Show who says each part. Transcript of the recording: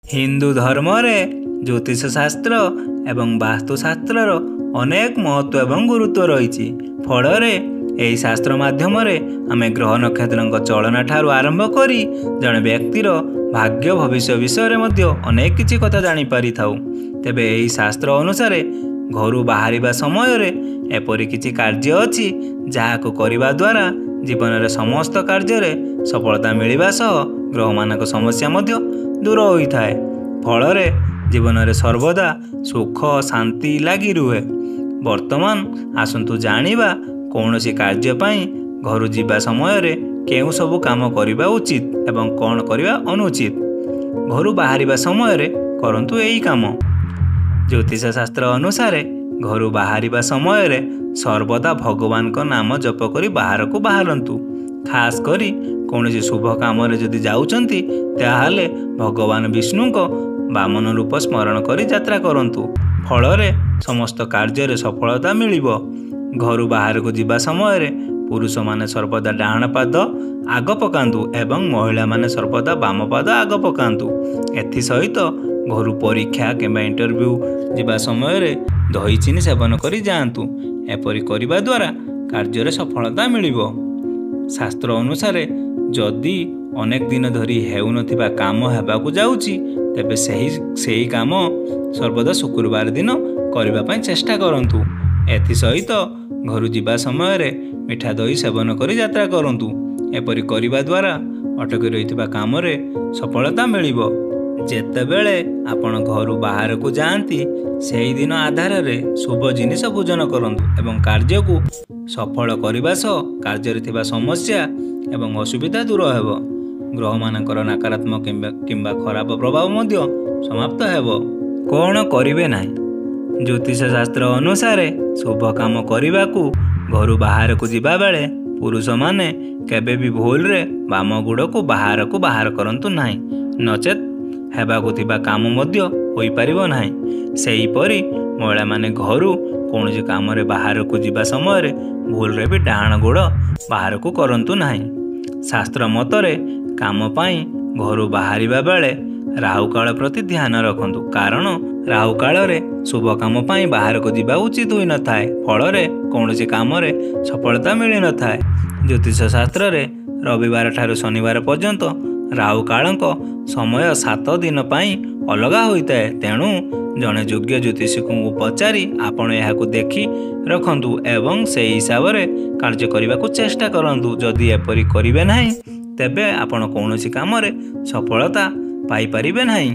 Speaker 1: हिंदू धर्म रे ज्योतिष शास्त्र एवं वास्तुशास्त्र अनेक महत्व एवं गुरुत्व रही। फल यही शास्त्र माध्यम आम ग्रह नक्षत्र चलन ठारू आरंभ करी जड़े व्यक्तिर भाग्य भविष्य विषय में अनेक किछि कथा जानीपारि थाउ। तेबे यही शास्त्र अनुसार घर बाहर समय एपरि किछि कार्य अछि जहाको करिबा द्वारा जीवन में समस्त कार्य सफलता मिलवा सह ग्रह मानक समस्या मध्य दूर होता है। फल जीवन में सर्वदा सुख शांति लगी रुहे। वर्तमान आसंतु जानिबा कौन सी कार्य पाई घर जीवा समय केउ सब काम करने उचित एवं कौन करने अनुचित। घर बाहर समय करंतु यही काम। ज्योतिष शास्त्र अनुसार घर बाहर समय सर्वदा भगवान का नाम जप करी बाहर को बाहरंतु। खास करी कौन शुभ काम जदि जाउचंती ताहाले भगवान विष्णु को वामन रूप स्मरण करी यात्रा करंतु। फल समस्त कार्य सफलता मिलिबो। घर बाहर को जिबा समय पुरुष माने सर्वदा डाहाण पाद आग पकांतु एवं महिला माने सर्वदा बाम पाद आग पकांतु। एथि सहित घर परीक्षा किंबा इंटरव्यू जिबा समय दही चीनी सेवन करी जांतु। एपरि करिबा द्वारा कार्य सफलता मिलिबो। शास्त्र अनुसार जदि अनेक दिन धरी हेउनथिबा काम हेबाकु जाउची तेबे सही काम सर्वदा शुक्रवार दिन करबा पई चेष्टा करंतु। एथि सहित घर जीवा समय मिठा दही सेवन करी यात्रा करंतु। एपरि करिबा द्वारा अटकी रहितबा काम रे सफलता मिलिबो। जेतेबेले आपण घर बाहर को जाती सेही दिन आधार रे शुभ जिनिस पूजन करंतु एवं कार्य को सफल करने सह कार्य थिबा समस्या एवं असुविधा दूर हेबो। ग्रह मानकर नकारात्मक किंबा खराब प्रभाव मध्य समाप्त हेबो। कौन करिवे नाही। ज्योतिष शास्त्र अनुसार शुभ काम करने को घर बाहर को जिबा बेले पुरुष माने केबे भी भूल रे बाम गुड़ को बाहर करंतु नाही, नचेत हेबाकु थिबा काम मध्य होई परिबो नाही। सेही परी महिला माने घरू कौन काम बाहर को जिबा समय भूल रे भी डाहाण गोड़ बाहर को करंतु नाही। शास्त्र मतरे काम पाई घर बाहरिबा बेले राहु काल प्रति ध्यान रखंतु, कारण राहु काल रे शुभ काम पाई बाहर को जिबा उचित होई न थाए। फल कौन काम सफलता मिली न थाए। ज्योतिष शास्त्र रे रविवार ठारू शनिवार पर्यंत राहु काल समय 7 दिन पाई अलगा होता है। तेणु जड़े योग्य ज्योतिष को पचारि आपण यहाकू देखि रखंतु एवं से हिसाब से कार्य करने को चेष्टा करंतु। जदि एपरि करिवे नाही तेबे आपण कौन काम सफलता पाई परिबे नाही।